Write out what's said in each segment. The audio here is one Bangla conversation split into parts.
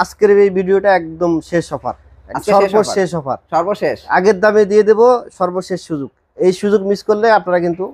আজকের এই ভিডিওটা একদম শেষ অফার, সর্বশেষ অফার, সর্বশেষ আগের দামে দিয়ে দেব, সর্বশেষ সুযোগ। এই সুযোগ মিস করলে আপনারা কিন্তু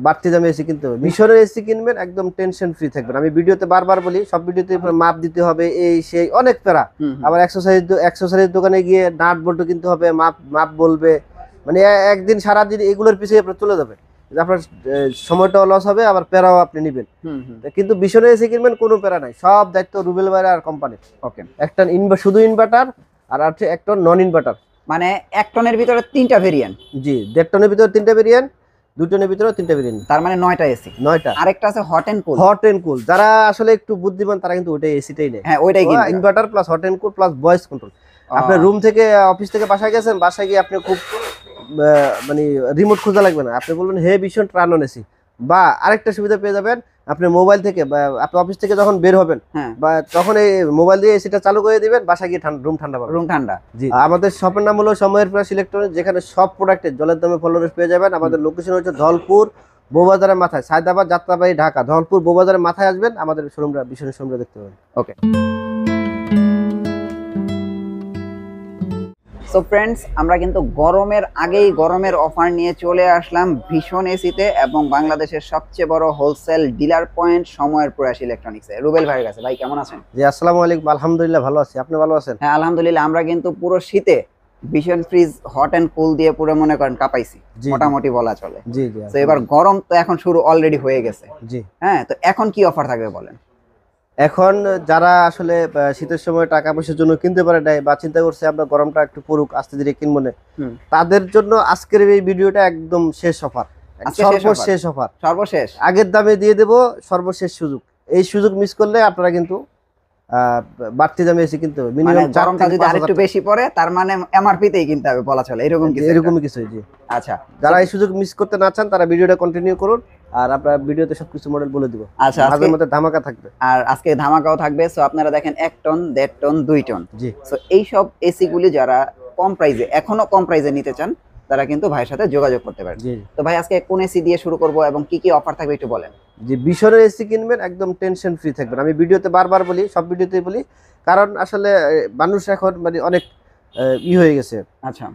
বাড়তি দামে এসি কিনতে হবে। মিশরের এসি কিনবেন একদম টেনশন ফ্রি থাকবেন। আমি ভিডিওতে বারবার বলি, সব ভিডিওতে মাপ দিতে হবে, এই সেই অনেক প্যারা। আবার এক্সেসরিজ দোকানে গিয়ে নাট বল্টু কিনতে হবে, মাপ বলবে, মানে একদিন সারাদিন এগুলোর পিছিয়ে আপনার চলে যাবে, আপনার সময়টাও লস হবে, আবার প্যারাও আপনি নেবেন। কিন্তু মিশরের এসি কিনবেন কোনো প্যারা নাই, সব দায়িত্ব রুবেল ভাইরা আর কোম্পানির। ওকে, একটা শুধু ইনভার্টার আর আছে একটা নন ইনভার্টার, মানে 1 টনের ভিতরে 3টা ভেরিয়েন্ট। জি, 1.5 টনের ভিতরে 3টা ভেরিয়েন্ট, 2 টনের ভিতরে 3টা ভেরিয়েন্ট, তার মানে 9টা এসি। 9টা। আরেকটা আছে hot and cool. Hot and cool যারা আসলে একটু বুদ্ধিমান তারা কিন্তু ওইটাই এসিটাই নেয়। হ্যাঁ, ওইটাই কিনবে। Inverter plus hot and cool plus voice control. আপনি রুম থেকে অফিস থেকে বাসায় গেছেন, বাসায় গিয়ে আপনি খুব মানে রিমোট খোঁজা লাগবে না, আপনি বলবেন হে ভীষণ ট্রান অন এসি। বা আরেকটা সুবিধা পেয়ে যাবেন, আপনি মোবাইল থেকে বা আপনি অফিস থেকে যখন বের হবেন বা তখন এই মোবাইল দিয়ে এসিটা চালু করে দিবেন, বাসায় গিয়ে রুম ঠান্ডা পাবেন। রুম ঠান্ডা। জি, আমাদের শপের নাম হলো সময়ের প্লাস ইলেকট্রনিক্স, যেখানে সব প্রোডাক্টের জলের দামে ফলোরেস পেয়ে যাবেন। আমাদের লোকেশন হচ্ছে ধলপুর বউবাজারের মাথায়, সায়দাবাদ যাত্রাবাড়ি ঢাকা। ধলপুর বউবাজারের মাথায় আসবেন, আমাদের শোরুমটা ভীষণ শোরুমটা দেখতে পাবেন। ওকে, সো ফ্রেন্ডস, আমরা কিন্তু গরমের আগেই গরমের অফার নিয়ে চলে আসলাম ভীষণ এসিতে এবং বাংলাদেশের সবচেয়ে বড় হোলসেল ডিলার পয়েন্ট সময়ের প্রয়াস ইলেকট্রনিক্সে। রুবেল ভাইয়ের কাছে। ভাই কেমন আছেন? জি, আসসালামু আলাইকুম। আলহামদুলিল্লাহ ভালো আছি, আপনি ভালো আছেন? হ্যাঁ আলহামদুলিল্লাহ। আমরা কিন্তু পুরো শীতে ভীষণ ফ্রিজ হট এন্ড কুল দিয়ে পুরো মনে করেন কাঁপাইছি, মোটামুটি বলা চলে। জি জি। তো এবার গরম তো এখন শুরু অলরেডি হয়ে গেছে। জি হ্যাঁ, তো এখন কি অফার থাকবে বলেন? এখন যারা আসলে শীতের সময় টাকা পয়সার জন্য কিনতে পারে নাই বা চিন্তা করছে আমরা গরমটা একটু পড়ুক আস্তে ধীরে কিনবো না, তাদের জন্য আজকের এই ভিডিওটা একদম শেষ অফার, সর্বশেষ অফার, সর্বশেষ। আগের দামে দিয়ে দেব, সর্বশেষ সুযোগ। এই সুযোগ মিস করলে আপনারা কিন্তু বাড়তি দামে এসে কিনতে হবে। মিনিমাম গরমটা যদি আরেকটু বেশি পড়ে তার মানে এমআরপি তেই কিনতে হবে বলা চলে, এরকমই কিছু। জি আচ্ছা, যারা এই সুযোগ মিস করতে না চান তারা ভিডিওটা কন্টিনিউ করুন, আর আমরা ভিডিওতে সবকিছু মডেল বলে দিব। আচ্ছা, আজকের মধ্যে ধামাকা থাকবে, আর আজকে ধামাকাও থাকবে। সো আপনারা দেখেন 1 টন, 1.5 টন, 2 টন। জি, সো এই সব এসি গুলি যারা কম প্রাইসে, এখনো কম প্রাইসে নিতে চান, তারা কিন্তু ভাইয়ের সাথে যোগাযোগ করতে পারেন। তো ভাই আজকে কোন এসি দিয়ে শুরু করব এবং কি কি অফার থাকবে একটু বলেন। যে মিশরের এসি কিনবেন একদম টেনশন ফ্রি থাকবেন। আমি ভিডিওতে বারবার বলি, সব ভিডিওতেই বলি, কারণ আসলে মানুষ এখন মানে অনেক হয়ে গেছে, আচ্ছা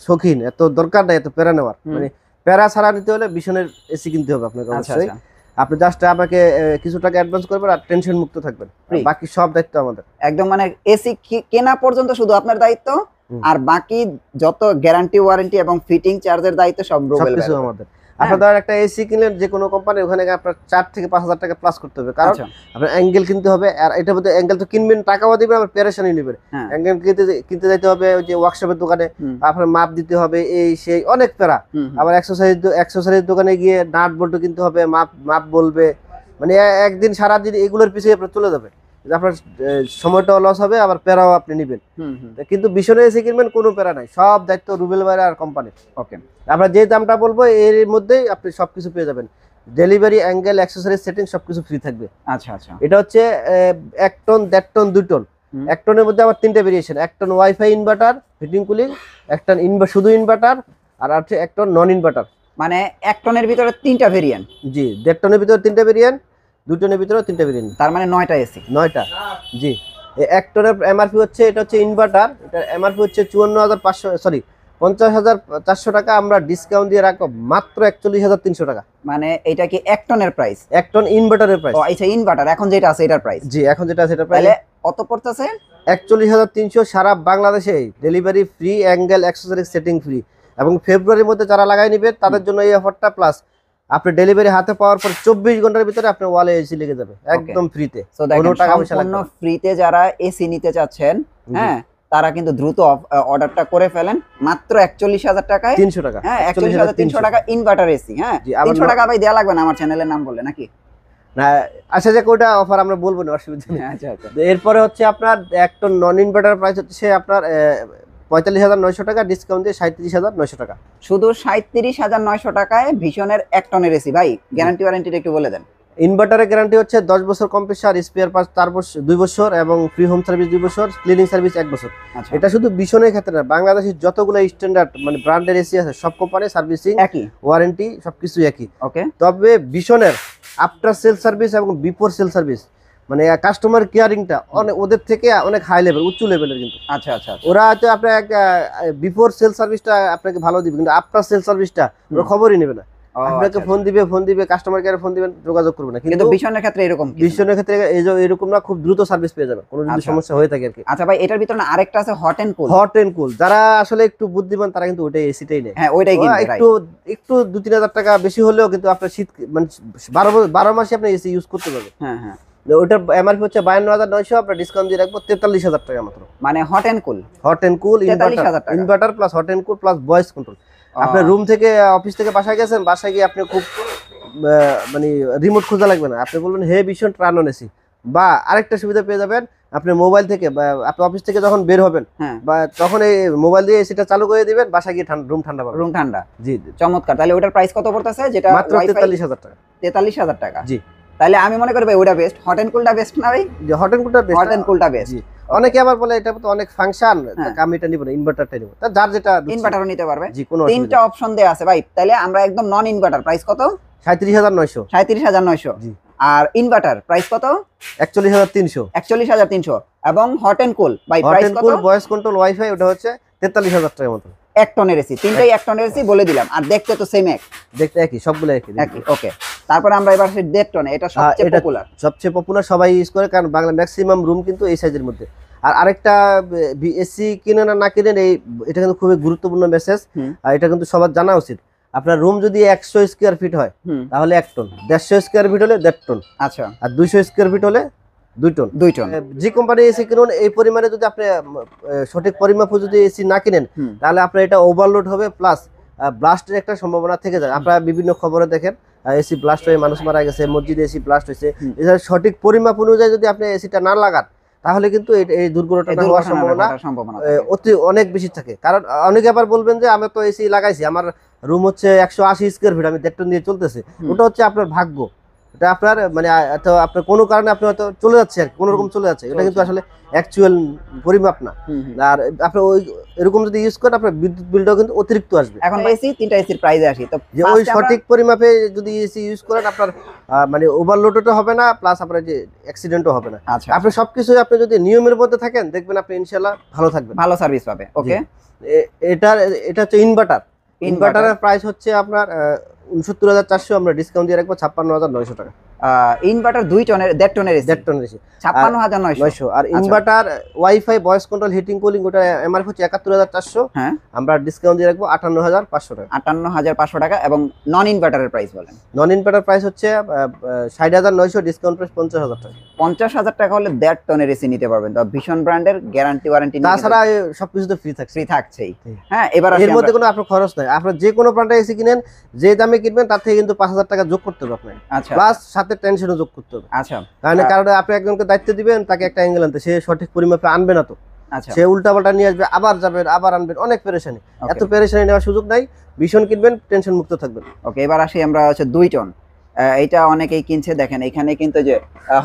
শৌখিন, এত দরকার নাই এত প্যারা নেওয়ার। মানে প্যারা ছাড়া নিতে হলে মিশনের এসি কিনতে হবে আপনাকে অবশ্যই। আপনি জাস্ট আমাকে কিছু টাকা অ্যাডভান্স করবেন আর টেনশন মুক্ত থাকবেন, বাকি সব দায়িত্ব আমাদের। একদম মানে এসি কেনা পর্যন্ত শুধু আপনার দায়িত্ব, আর বাকি যত গ্যারান্টি ওয়ারেন্টি এবং ফিটিং চার্জের দায়িত্ব সব কিছু আমাদের। আপনার একটা এসি কিনলেন যে কোনো কোম্পানি, ওখানে আপনার 4 থেকে 5,000 টাকা প্লাস করতে হবে, কারণ আপনার অ্যাঙ্গেল কিনতে হবে। আর এটা বলতে অ্যাঙ্গেল তো কিনবেন, টাকাও দিবেন, আবার পেরেশানি নেবেন। অ্যাঙ্গেল কিনতে যাইতে হবে ওই যে ওয়ার্কশপের দোকানে, আপনার মাপ দিতে হবে, এই সেই অনেক প্যারা। আবার এক্সেসরিজ দোকানে গিয়ে নাট বল্টু কিনতে হবে, মাপ বলবে, মানে একদিন সারাদিন এগুলোর পিছিয়ে আপনার চলে যাবে, আপনার সময়টাও লস হবে, আবার প্যারাও আপনি নেবেন। কিন্তু মিশরে এসে কিনবেন কোনো প্যারা নাই, সব দায়িত্ব রুবেল ভাইরা আর কোম্পানির। ওকে, আমরা যে দামটা বলবো এর মধ্যেই আপনি সবকিছু পেয়ে যাবেন। ডেলিভারি, অ্যাঙ্গেল, অ্যাকসেসরিজ, সেটিং সবকিছু ফ্রি থাকবে। আচ্ছা আচ্ছা, এটা হচ্ছে 1 টন, 1.5 টন, 2 টন। 1 টনের মধ্যে আবার 3টা variation, 1 ton wifi inverter, heating cooling, 1 ton শুধু ইনভার্টার, আর আছে 1 টন নন ইনভার্টার। মানে 1 টনের ভিতরে 3টা ভেরিয়েন্ট। জি, 1.5 টনের ভিতরে 3টা ভেরিয়েন্ট, 2 টনের ভিতরে 3টা ভেরিয়েন্ট, তার মানে 9টা এসি। 9টা। জি, 1 টনের এমআরপি হচ্ছে, এটা হচ্ছে ইনভার্টার, এটা এমআরপি হচ্ছে 50,400 টাকা। আমরা ডিসকাউন্ট দিয়ে রাখবো মাত্র 41,300 টাকা। মানে এটা কি 1 টনের প্রাইস? 1 টন ইনভার্টারের প্রাইস। ও আচ্ছা, ইনভার্টার এখন যেটা আছে এটার প্রাইস। জি, এখন যেটা আছে এটার প্রাইস। তাহলে কত পড়তেছে? 41,300 সারা বাংলাদেশে, delivery free, angle, accessories, setting free. এবং ফেব্রুয়ারির মধ্যে যারা লাগাই নেবে তাদের জন্য এই অফারটা, প্লাস আপনি ডেলিভারি হাতে পাওয়ার পর 24 ঘন্টার ভিতরে আপনার ওয়ালে এসি লেগে যাবে একদম ফ্রিতে, কোনো টাকা পয়সা লাগবে না। ফ্রিতে যারা এসি নিতে চাচ্ছেন, হ্যাঁ, তারা কিন্তু দ্রুত অর্ডারটা করে ফেলেন মাত্র 41,000 টাকায়, 300 টাকা। হ্যাঁ, 41,300 টাকা ইনভার্টার এসি। হ্যাঁ, 300 টাকা ভাই দেয়া লাগবে না, আমার চ্যানেলের নাম বললে নাকি না। আচ্ছা, যে কোটা অফার আমরা বলবো না, অসুবিধা নেই। আচ্ছা আচ্ছা, এরপরে হচ্ছে আপনার 1 টন নন ইনভার্টার প্রাইস হচ্ছে আপনার 45,900 টাকা, ডিসকাউন্ট দিয়ে 37,900 টাকা। শুধু 37,900 টাকায় ভীষণের 1 টনের এসি। ভাই গ্যারান্টি ওয়ারেন্টিটা একটু বলে দেন। ইনভার্টারের গ্যারান্টি হচ্ছে 10 বছর কম্প্রেসার, স্পেয়ার পার্টস 2 বছর এবং ফ্রি হোম সার্ভিস 2 বছর, ক্লিনিং সার্ভিস 1 বছর। এটা শুধু ভীষণের ক্ষেত্রে না, বাংলাদেশের যতগুলো স্ট্যান্ডার্ড মানে ব্র্যান্ডের এসি আছে সব কোম্পানি সার্ভিসিং একই, ওয়ারেন্টি সবকিছু একই। ওকে, তবে ভীষণের আফটার সেল সার্ভিস এবং বিফোর সেল সার্ভিস মানে কাস্টমার কেয়ারিংটা অনেক ওদের থেকে অনেক হাই লেভেল, উচ্চ লেভেলের কিন্তু। আচ্ছা আচ্ছা, ওরা হয়তো আপনার বিফোর সেল সার্ভিসটা আপনাকে ভালো দিবে, কিন্তু আফটার সেল সার্ভিসটা ওরা খবরই নেবে না। আপনাকে ফোন দিবে কাস্টমার কেয়ারে ফোন দিবেন, যোগাযোগ করবে না। কিন্তু ভীষণের ক্ষেত্রে এরকম, ভীষণের ক্ষেত্রে এরকম না, খুব দ্রুত সার্ভিস পেয়ে যাবেন কোনো যদি সমস্যা হয়ে থাকে আর কি। আচ্ছা ভাই, এটার ভিতরে আরেকটা আছে hot and cool. Hot and cool যারা আসলে একটু বুদ্ধিমান তারা কিন্তু ওইটাই এসিটাই নেয়। হ্যাঁ ওইটাই কিনবে। একটু 2-3 হাজার টাকা বেশি হলেও কিন্তু আপনার শীত মানে 12 মাসে আপনি এসি ইউজ করতে পারবেন। হ্যাঁ হ্যাঁ, ওইটার এমআরপি হচ্ছে 52,900, আপনার ডিসকাউন্ট দিয়ে রাখবো 43,000 টাকা মাত্র। মানে hot and cool inverter plus hot and cool plus voice control. আপনার রুম থেকে অফিস থেকে বাসায় গেছেন, বাসায় গিয়ে আপনি খুব মানে রিমোট খোঁজা লাগবে না, আপনি বলবেন হে ভীষণ টার্ন অন এসি। বা আরেকটা সুবিধা পেয়ে যাবেন, আপনি মোবাইল থেকে বা আপনি অফিস থেকে যখন বের হবেন বা তখন এই মোবাইল দিয়ে এসিটা চালু করে দিবেন, বাসায় গিয়ে রুম ঠান্ডা পাবেন। রুম ঠান্ডা, জি চমৎকার। তাহলে ওটার প্রাইস কত পড়তেছে? যেটা মাত্র 43,000 টাকা। 43,000 টাকা, জি। তাহলে আমি মনে করি ভাই ওটা বেস্ট, হট এন্ড কুলটা বেস্ট না ভাই? যে হট এন্ড কুলটা বেস্ট, হট এন্ড কুলটা বেস্ট। অনেকে আবার বলে এটা তো অনেক ফাংশন, আমি এটা নিব না, ইনভার্টারটা নিব। তা যার যেটা, ইনভার্টারও নিতে পারবে। জি, কোনো তিনটা অপশন দেয়া আছে ভাই। তাহলে আমরা একদম নন ইনভার্টার প্রাইস কত? 37,900। 37,900। জি। আর ইনভার্টার প্রাইস কত? 41,300। 41,300। এবং হট এন্ড কুল ভাই প্রাইস কত? ভয়েস কন্ট্রোল ওয়াইফাই ওটা হচ্ছে 43,000 টাকার মতো। 1 টনের এসি, তিনটাই 1 টনের এসি বলে দিলাম। আর দেখতে তো সেম এক, দেখতে একই, সবগুলো একই। ওকে। তারপর আমরা এবার 1.5 টন, এটা সবচেয়ে পপুলার সবাই ইউজ করে, কারণ বাংলা ম্যাক্সিমাম রুম কিন্তু এই সাইজের মধ্যে। আর আরেকটা এসি কিনেন না কিনেন, এটা কিন্তু খুবই গুরুত্বপূর্ণ মেসেজ, আর এটা কিন্তু সবার জানা উচিত। আপনার রুম যদি 100 স্কয়ার ফিট হয় তাহলে 1 টন, 150 স্কয়ার ফিট হলে 1.5 টন, আচ্ছা, আর 200 স্কয়ার ফিট হলে 2 টন। যে কোম্পানি এসি কিনুন, এই পরিমাণে যদি আপনি সঠিক পরিমাপে যদি এসি না কিনেন, তাহলে আপনার এটা ওভারলোড হবে, প্লাস ব্লাস্টের একটা সম্ভাবনা থেকে যায়। আপনারা বিভিন্ন খবরে দেখেন এসি ব্লাস্ট হয়ে মানুষ মারা গেছে, মসজিদে এসি ব্লাস্ট হয়েছে। এছাড়া সঠিক পরিমাপ অনুযায়ী যদি আপনি এসিটা না লাগান, তাহলে কিন্তু এই দুর্ঘটনা হওয়ার সম্ভাবনা অনেক বেশি থাকে। কারণ অনেকে আবার বলবেন যে আমি তো এসি লাগাইছি, আমার রুম হচ্ছে 180 স্কয়ার ফিট, আমি 1.5 টন দিয়ে চলতেছে। ওটা হচ্ছে আপনার ভাগ্য, এটা আপনার মানে আপনার কোনো কারণে আপনি হয়তো চলে যাচ্ছে আর কোনো রকম চলে যাচ্ছে, এটা কিন্তু আসলে অ্যাকচুয়াল পরিমাপ না। আর আপনি ওই এরকম যদি ইউজ করেন, আপনার বিদ্যুৎ বিলটাও কিন্তু অতিরিক্ত আসবে। এখন এসি তিনটা এসির প্রাইসে আসি, তো যে ওই সঠিক পরিমাপে যদি এসি ইউজ করেন, আপনার মানে ওভারলোডও হবে না, প্লাস আপনার যে অ্যাক্সিডেন্টও হবে না। আপনি সবকিছু আপনি যদি নিয়মের মধ্যে থাকেন, দেখবেন আপনি ইনশাআল্লাহ ভালো থাকবেন, ভালো সার্ভিস পাবে। ওকে, এটা হচ্ছে ইনভার্টারের প্রাইস হচ্ছে আপনার 69,400, আমরা ডিসকাউন্ট দিয়ে রাখবো 56,900 টাকা। ইনভার্টার 2 টনের 1.5 টনের এসি 56,900। আর inverter wifi voice control heating cooling ওটা এমআরপি হচ্ছে 71,400, হ্যাঁ, আমরা ডিসকাউন্ট দিয়ে রাখবো 58,500 টাকা। 58,500 টাকা। এবং নন ইনভার্টারের প্রাইস বলেন? নন ইনভার্টার প্রাইস হচ্ছে 60,900, ডিসকাউন্ট প্রাইস 50,000 টাকা। 50,000 টাকা হলে 1.5 টনের এসি নিতে পারবেন। তো ভীষণ ব্র্যান্ডের গ্যারান্টি ওয়ারেন্টি, তাছাড়া সবকিছু তো ফ্রি থাকছেই। হ্যাঁ, এবার এর মধ্যে কোনো আপনার খরচ নাই। আপনার যে কোনো ব্র্যান্ডের এসি কিনেন, যে দামে কিনবেন তার থেকে কিন্তু 5,000 টাকা যোগ করতে হবে আপনার, প্লাস সাথে টেনশনও যোগ করতে হবে। আচ্ছা, কারণ আপনি একজনকে দায়িত্ব দিবেন, তাকে একটা অ্যাঙ্গেল আনতে, সে সঠিক পরিমাপে আনবে না, তো সে উল্টাপাল্টা নিয়ে আসবে, আবার যাবেন, আবার আনবেন, অনেক পেরেশানি। এত পেরেশানি নেওয়ার সুযোগ নাই, ভীষণ কিনবেন, টেনশন মুক্ত থাকবেন। ওকে, এবার আসি আমরা 2 টন। এটা অনেকেই কিনছে, দেখেন এখানে কিন্তু যে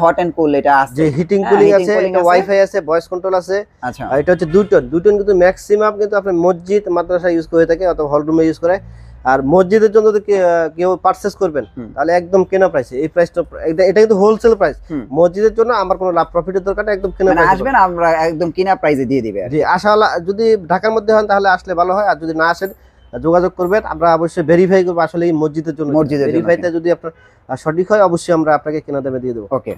হট এন্ড কুল এটা আছে, যে হিটিং কুলিং আছে, এটা ওয়াইফাই আছে, ভয়েস কন্ট্রোল আছে। আচ্ছা, এটা হচ্ছে 2 টন কিন্তু ম্যাক্সিমাম কিন্তু আপনি মসজিদ মাদ্রাসা ইউজ করে থাকে, অথবা হল রুমে ইউজ করে। আর মসজিদের জন্য যদি কেউ পারচেজ করবেন, তাহলে একদম কেনা প্রাইসে, এই প্রাইসটা এটা কিন্তু হোলসেল প্রাইস। মসজিদের জন্য আমার কোনো লাভ প্রফিটের দরকার নেই, একদম কেনা প্রাইসে আসবেন, আমরা একদম কিনা প্রাইসে দিয়ে দিবে। জি, আশাআল্লাহ যদি ঢাকার মধ্যে হন তাহলে আসলে ভালো হয়, আর যদি না আসেন যোগাযোগ করবেন, আমরা অবশ্যই ভেরিফাই করব আসলে এই মসজিদের জন্য। ভেরিফাইতে যদি আপনার সঠিক হয়, অবশ্যই আমরা আপনাকে কেনা দামে দিয়ে দেবো। ওকে,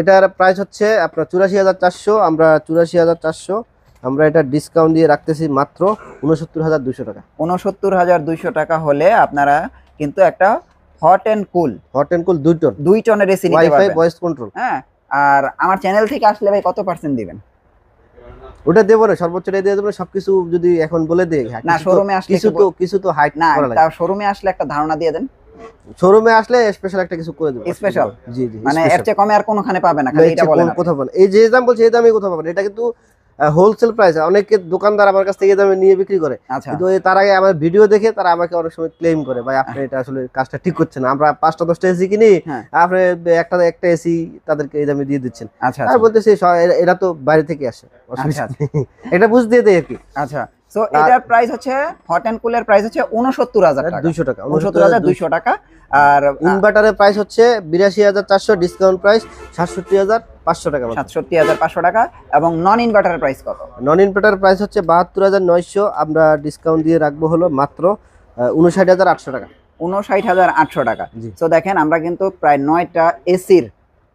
এটার প্রাইস হচ্ছে আপনার 84,400, আমরা 84,400, আমরা এটা ডিসকাউন্ট দিয়ে রাখতেছি মাত্র 69,200 টাকা। 69,200 টাকা হলে আপনারা কিন্তু একটা হট এন্ড কুল 2 টনের এসি নিতে পারবেন, ওয়াইফাই ভয়েস কন্ট্রোল। হ্যাঁ, আর আমার চ্যানেল থেকে আসলে ভাই কত % দিবেন? ওটা দেবো না, সর্বোচ্চটাই দিয়ে দেবো। সবকিছু যদি এখন বলে দেই, না শোরুমে আসলে কিছু তো হাইট না, তাও শোরুমে আসলে একটা ধারণা দিয়ে দেন। শোরুমে আসলে স্পেশাল একটা কিছু করে দেব। স্পেশাল? জি জি, মানে এর চেয়ে কমে আর কোনখানে পাবে না, খালি এটা বলেন। কোথাও পাবেন, এই যে দাম বলছি এই দামই কোথাও পাবেন। এটা কিন্তু হোলসেল প্রাইস, অনেকে দোকানদার আমার কাছ থেকে এই দামে নিয়ে বিক্রি করে, কিন্তু তার আগে আমার ভিডিও দেখে তারা আমাকে অনেক সময় ক্লেম করে, ভাই আপনি এটা আসলে কাজটা ঠিক করছেন না, আমরা 5টা-10টা এসি কিনি, আপনি একটা এসি তাদেরকে এই দামে দিয়ে দিচ্ছেন। আর বলতেছি এরা তো বাইরে থেকে আসে, এটা বুঝ দিয়ে দেয় আর কি। আচ্ছা, সো এটার প্রাইস হচ্ছে হট এন্ড কুলের প্রাইস হচ্ছে 69200 টাকা, 200 টাকা, 69200 টাকা। আর ইনভার্টারের প্রাইস হচ্ছে 82400, ডিসকাউন্ট প্রাইস 67500 টাকা, 67500 টাকা। এবং নন ইনভার্টারের প্রাইস কত? নন ইনভার্টারের প্রাইস হচ্ছে 72900, আমরা ডিসকাউন্ট দিয়ে রাখবো হলো মাত্র 59800 টাকা, 59800 টাকা। সো দেখেন আমরা কিন্তু প্রায় 9টা এসির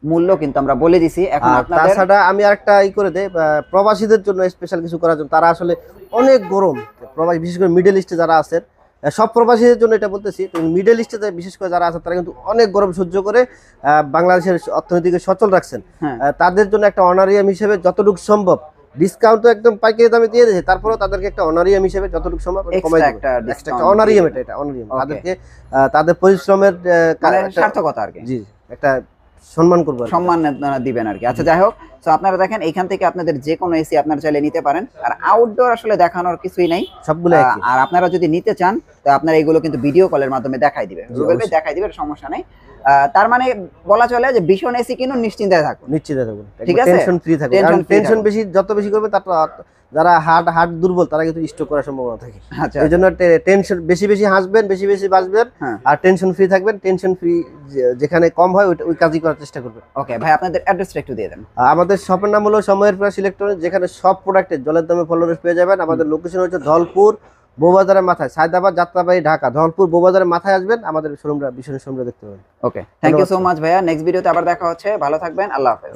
মূল্য কিন্তু আমরা বলে দিছি। এখন আপনাদের তাছাড়া আমি আরেকটা করে দেই, প্রবাসীদের জন্য স্পেশাল কিছু করার জন্য, তারা আসলে অনেক গরম, প্রবাসী বিশেষ করে মিডল ইস্টে যারা আছেন, সব প্রবাসীদের জন্য এটা বলতেছি, মিডল ইস্টে বিশেষ করে যারা আছে তারা কিন্তু অনেক গরম সহ্য করে বাংলাদেশের অর্থনীতিকে সচল রাখছেন। তাদের জন্য একটা অনারিয়াম হিসেবে যতটুকু সম্ভব, ডিসকাউন্ট তো একদম পাইকারি দামে দিয়ে দিয়েছে, তারপরেও তাদেরকে একটা অনারিয়াম হিসেবে যতটুকু সম্ভব কমাই দেব, একটা অনারিয়াম, এটা অনারিয়াম তাদেরকে, তাদের পরিশ্রমের সার্থকতা আর কি, জি একটা সম্মান করবো, সম্মান দিবেন আর কি। আচ্ছা যাই হোক, তো আপনারা দেখেন এইখান থেকে আপনাদের যে কোনো এসি আপনারা চাইলে নিতে পারেন। আর আউটডোর আসলে দেখানোর কিছুই নাই, সবগুলো একই। আর আপনারা যদি নিতে চান তো আপনারা এগুলো কিন্তু ভিডিও কলের মাধ্যমে দেখাই দিবে, গুগল পে দেখাই দিবে, সমস্যা নাই। তার মানে বলা চলে যে ভীষণ এসি কিনুন, নিশ্চিন্তে থাকুন, নিশ্চিন্তে থাকুন, ঠিক আছে, টেনশন ফ্রি থাকুন। কারণ টেনশন বেশি, যত বেশি করবে তার যারা হার্ট দুর্বল তারা কিন্তু স্ট্রোক করার সম্ভাবনা থাকে। এই জন্য টেনশন বেশি বেশি হাসবেন, বেশি বেশি বাঁচবেন, আর টেনশন ফ্রি থাকবেন। টেনশন ফ্রি যেখানে কম হয় ওই কাজই করার চেষ্টা করবেন। ওকে ভাই, আপনাদের অ্যাড্রেসটা একটু দিয়ে দেন। আমাদের শপের নাম হলো সময়ের প্রয়াস ইলেকট্রনিক্স, যেখানে সব প্রোডাক্টের জলের দামে ফলোরেস পেয়ে যাবেন। আমাদের লোকেশন হচ্ছে ধলপুর বউবাজারের মাথায়, সায়দাবাদ যাত্রাবাড়ি ঢাকা, ধলপুর বউবাজারের মাথায় আসবেন, আমাদের শোরুমটা ভীষণ সুন্দর দেখতে পাবেন। ওকে, থ্যাংক ইউ সো মাচ ভাইয়া। নেক্সট ভিডিওতে আবার দেখা হচ্ছে, ভালো থাকবেন, আল্লাহ হাফেজ।